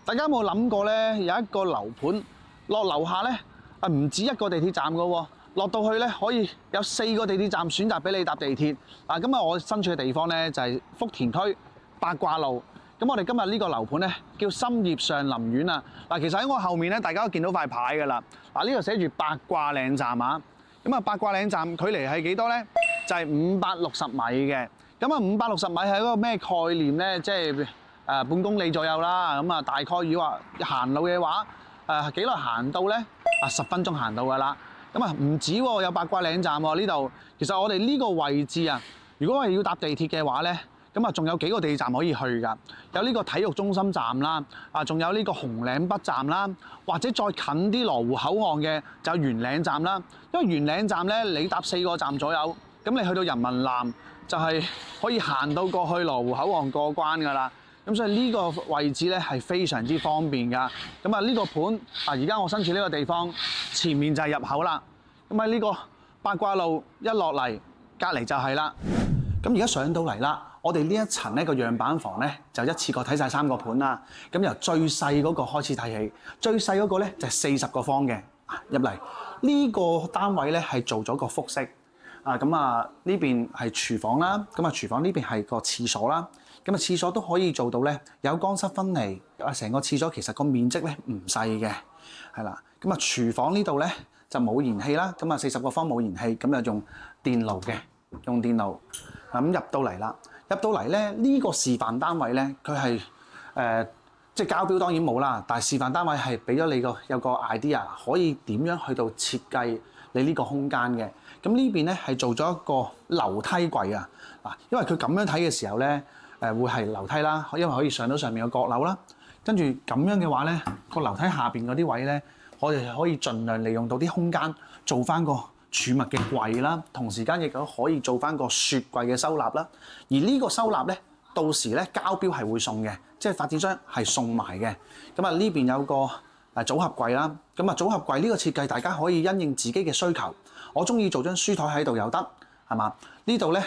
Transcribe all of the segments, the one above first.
大家有冇諗過咧？有一個樓盤落樓下咧，唔止一個地鐵站㗎喎，落到去咧可以有4個地鐵站選擇俾你搭地鐵。咁我身處嘅地方咧就係福田區八卦路。咁我哋今日呢個樓盤咧叫深業上林苑啊。其實喺我後面咧，大家都見到塊牌㗎啦。呢度寫住八卦嶺站啊。咁八卦嶺站距離係幾多咧？就係560米嘅。咁560米係一個咩概念咧？即係半公里左右啦。大概如果話行路嘅話，幾耐行到咧？10分鐘行到㗎啦。唔止喎，有八卦嶺站喎呢度。其實我哋呢個位置啊，如果係要搭地鐵嘅話咧，仲有幾個地鐵站可以去㗎。有呢個體育中心站啦，仲有呢個紅嶺北站啦，或者再近啲羅湖口岸嘅就有元嶺站啦。因為元嶺站咧，你搭4個站左右，咁你去到人民南就係可以行到過去羅湖口岸過關㗎啦。咁所以呢個位置咧係非常之方便㗎。呢個盤而家我身處呢個地方，前面就係入口啦。喺呢個八卦路一落嚟，隔離就係啦。而家上到嚟啦，我哋呢一層呢個樣板房咧就一次過睇晒3個盤啦。由最細嗰個開始睇起，最細嗰個咧就係40個方嘅入嚟。呢個單位咧係做咗個複式。呢邊係廚房啦，廚房呢邊係個廁所啦。廁所都可以做到咧有乾濕分離。成個廁所其實個面積咧唔細嘅，係啦。廚房呢度咧就冇燃氣啦。40個方冇燃氣，咁就用電爐嘅，用電爐。入到嚟啦，入到嚟咧呢個示範單位咧，佢係即係交標當然冇啦，但係示範單位係俾咗你有個 idea， 可以點樣去到設計你呢個空間嘅。呢邊咧係做咗一個樓梯櫃啊。因為佢咁樣睇嘅時候咧，會係樓梯啦，因為可以上到上面個閣樓啦。跟住咁樣嘅話咧，個樓梯下邊嗰啲位咧，我哋可以盡量利用到啲空間，做翻個儲物嘅櫃啦，同時間亦都可以做翻個雪櫃嘅收納啦。而呢個收納咧，到時咧交標係會送嘅，即係發展商係送埋嘅。呢邊有個組合櫃啦。組合櫃呢個設計，大家可以因應自己嘅需求。我中意做張書枱喺度又得，係嘛？呢度咧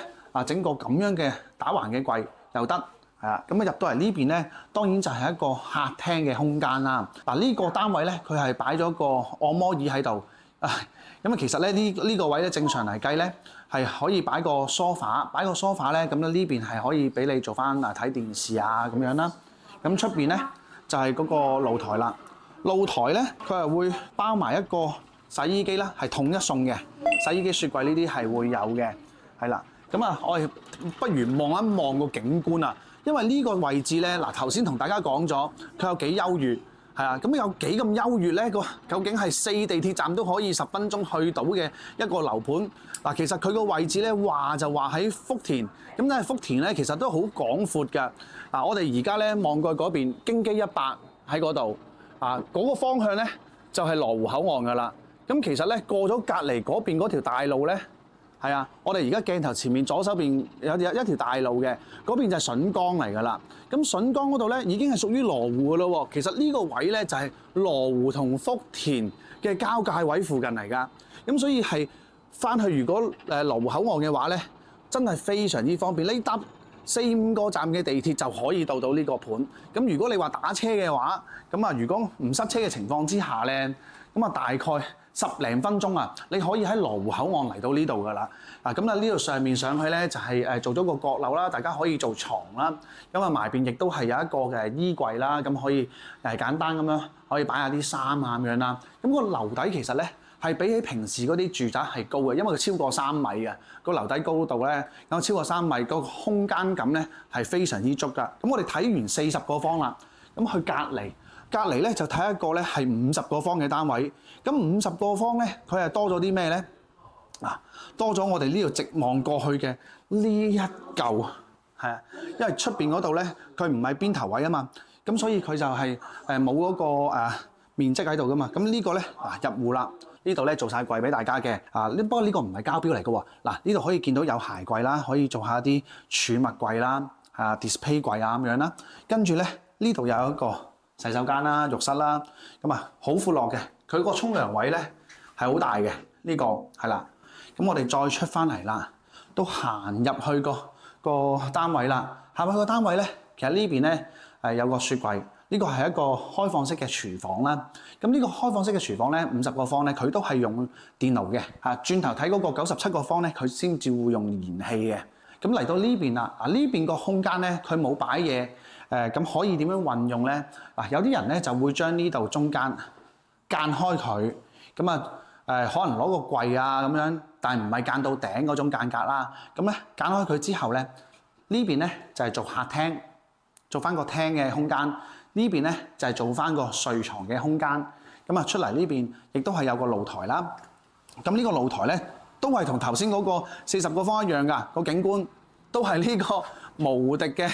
整個咁樣嘅打橫嘅櫃又得，係啦。入到嚟呢邊咧，當然就係一個客廳嘅空間啦。呢個單位咧，佢係擺咗個按摩椅喺度。其實咧呢個位咧，正常嚟計咧係可以擺個梳化，擺個梳化咧，咁呢邊係可以俾你做翻睇電視啊咁樣啦。出邊咧就係嗰個露台啦。露台咧佢係會包埋一個洗衣機啦，係統一送嘅。洗衣機、雪櫃呢啲係會有嘅，係啦。我哋不如望一望個景觀啊，因為呢個位置咧，頭先同大家講咗佢有幾優越。係啊，有幾咁優越咧？究竟係4地鐵站都可以10分鐘去到嘅一個樓盤。其實佢個位置咧話就話喺福田，但係福田咧其實都好廣闊㗎。我哋而家咧望過去嗰邊，京基100喺嗰度，嗰個方向咧就係羅湖口岸㗎啦。其實咧過咗隔離嗰邊嗰條大路咧，係啊，我哋而家鏡頭前面左手邊有一條大路嘅，嗰邊就係筍崗嚟㗎啦。筍崗嗰度咧已經係屬於羅湖㗎咯喎。其實呢個位咧就係羅湖同福田嘅交界位附近嚟㗎。所以係翻去如果羅湖口岸嘅話咧，真係非常之方便。你搭4-5個站嘅地鐵就可以到呢個盤。如果你話打車嘅話，如果唔塞車嘅情況之下咧，大概10零分鐘啊，你可以喺羅湖口岸嚟到呢度㗎啦。呢度上面上去咧就係做咗個閣樓啦，大家可以做床啦。埋邊亦都係有一個嘅衣櫃啦，可以簡單咁樣可以擺下啲衫啊咁樣啦。個樓底其實咧係比起平時嗰啲住宅係高嘅，因為佢超過3米嘅個樓底高度咧，有超過3米，個空間感咧係非常之足㗎。我哋睇完40個方啦，去隔離咧就睇一個咧係50個方嘅單位。50個方咧，佢係多咗啲咩咧？多咗我哋呢度直望過去嘅呢一嚿，係啊，因為出邊嗰度咧佢唔係邊頭位啊嘛，所以佢就係冇嗰個面積喺度噶嘛。呢個咧入戶啦，呢度咧做晒櫃俾大家嘅。不過呢個唔係交標嚟嘅喎。呢度可以見到有鞋櫃啦，可以做下啲儲物櫃啦，display 櫃啊咁樣啦。跟住咧呢度有一個洗手間啦、浴室啦，好闊落嘅。佢個沖涼位咧係好大嘅，呢個係啦。我哋再出翻嚟啦，都行入去個單位啦。行入去個單位咧，其實呢邊咧有個雪櫃。呢個係一個開放式嘅廚房啦。咁呢個開放式嘅廚房咧，50個方咧，佢都係用電爐嘅嚇。轉頭睇嗰個97個方咧，佢先至會用燃氣嘅。咁嚟到呢邊啦，呢邊個空間咧，佢冇擺嘢，咁可以點樣運用咧？嗱，有啲人咧就會將呢度中間間開佢，咁啊可能攞個櫃啊咁樣，但係唔係間到頂嗰種間隔啦。咁咧間開佢之後咧，呢邊咧就係做客廳，做翻個廳嘅空間。呢邊咧就係做翻個睡床嘅空間。咁啊出嚟呢邊亦都係有個露台啦。咁呢個露台咧都係同頭先嗰個40個方一樣㗎，個景觀都係呢個無敵嘅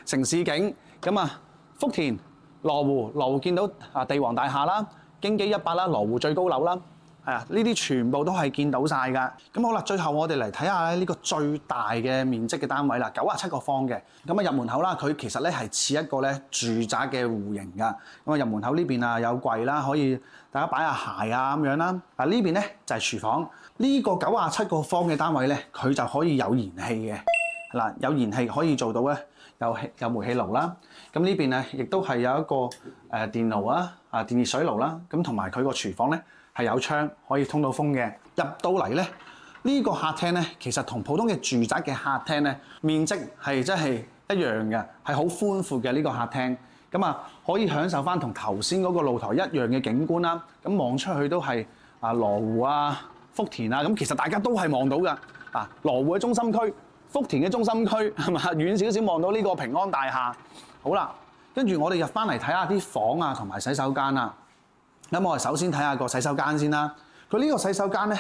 城市景。咁啊，福田羅湖見到啊地王大廈啦、京基100啦、羅湖最高樓啦。係啊，呢啲全部都係見到晒㗎。咁好啦，最後我哋嚟睇下呢個最大嘅面積嘅單位啦，97個方嘅。咁啊入門口啦，佢其實咧係似一個咧住宅嘅戶型㗎。咁啊入門口呢邊啊有櫃啦，可以大家擺下鞋啊咁樣啦。啊呢邊咧就係廚房。呢個97個方嘅單位咧，佢就可以有燃氣嘅。嗱，有燃氣可以做到咧，有煤氣爐啦。咁呢邊咧亦都係有一個電爐啦，電熱水爐啦。咁同埋佢個廚房咧，係有窗可以通到風嘅。入到嚟咧，呢個客廳咧，其實同普通嘅住宅嘅客廳咧，面積係真係一樣嘅，係好寬闊嘅呢個客廳。咁啊，可以享受翻同頭先嗰個露台一樣嘅景觀啦。咁望出去都係羅湖啊、福田啊。咁其實大家都係望到㗎。羅湖嘅中心區、福田嘅中心區係嘛？遠少少望到呢個平安大廈。好啦，跟住我哋入翻嚟睇下啲房啊，同埋洗手間啊。咁我哋首先睇下個洗手間先啦。佢呢個洗手間咧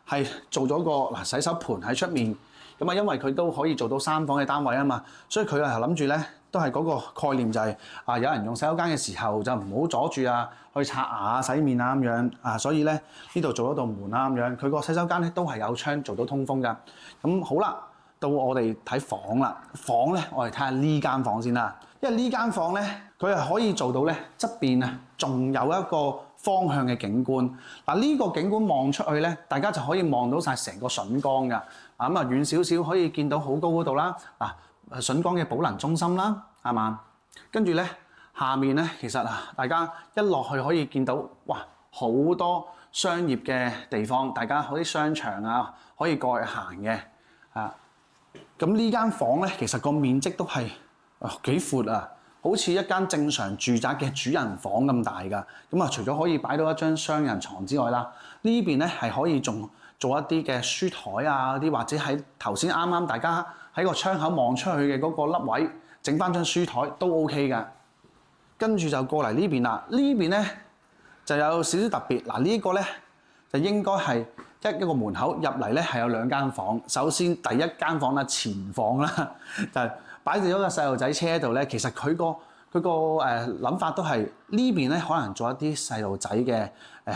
係做咗個洗手盆喺出面。咁啊，因為佢都可以做到3房嘅單位啊嘛，所以佢啊諗住咧都係嗰個概念就係有人用洗手間嘅時候就唔好阻住去刷牙啊、洗面啊咁樣所以咧呢度做咗道門啦咁樣。佢個洗手間咧都係有窗做到通風㗎。咁好啦，到我哋睇房啦。房咧我哋睇下呢間房先啦，因為呢間房咧佢係可以做到咧側邊仲有一個方向嘅景觀。呢個景觀望出去咧，大家就可以望到晒成個筍崗㗎。咁啊遠少少可以見到好高嗰度啦。筍崗嘅寶能中心啦，係嘛？跟住咧下面咧，其實大家一落去可以見到，哇好多商業嘅地方，大家嗰啲商場可以過去行嘅。咁呢間房咧，其實個面積都係幾闊啊！好似一間正常住宅嘅主人房咁大㗎。咁啊，除咗可以擺到一張雙人床之外啦，呢邊咧係可以仲做一啲嘅書台啊，啲或者喺頭先啱啱大家喺個窗口望出去嘅嗰個凹位，整翻張書台都 OK 㗎。跟住就過嚟呢邊啦，呢邊咧就有少少特別。呢個咧就應該係一個門口入嚟咧係有2間房。首先第一間房啦，前房啦，就係擺住咗個細路仔車喺度咧。其實佢個諗法都係呢邊咧，可能做一啲細路仔嘅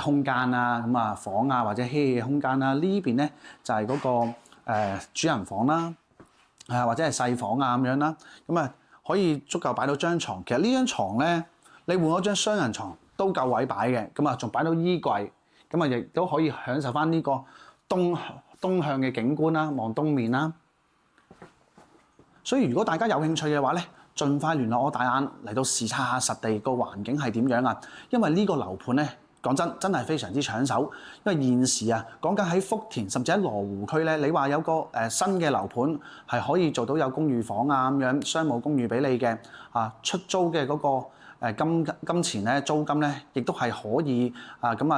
空間啦，咁啊房啊或者嬉戲嘅空間啦。呢邊咧就係嗰個主人房啦，或者係細房啊咁樣啦。咁啊可以足夠擺到張床。其實呢張床咧，你換咗張雙人床都夠位擺嘅。咁啊仲擺到衣櫃，咁啊亦都可以享受翻呢個東向嘅景觀啦，望東面啦。所以如果大家有興趣嘅話咧，盡快聯絡我大眼嚟到視察下實地個環境係點樣啊！因為呢個樓盤咧，講真係非常之搶手。因為現時講緊喺福田甚至喺羅湖區咧，你話有個新嘅樓盤係可以做到有公寓房啊咁樣，商務公寓俾你嘅出租嘅嗰個金錢咧，租金咧，亦都係可以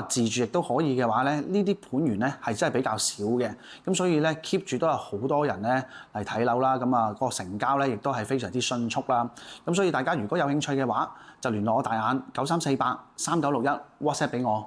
自住亦都可以嘅話咧，呢啲盤源咧係真係比較少嘅。咁所以咧 keep 住都有好多人咧嚟睇樓啦。個成交咧亦都係非常之迅速啦。咁所以大家如果有興趣嘅話，就聯絡我大眼93483961 WhatsApp 俾我。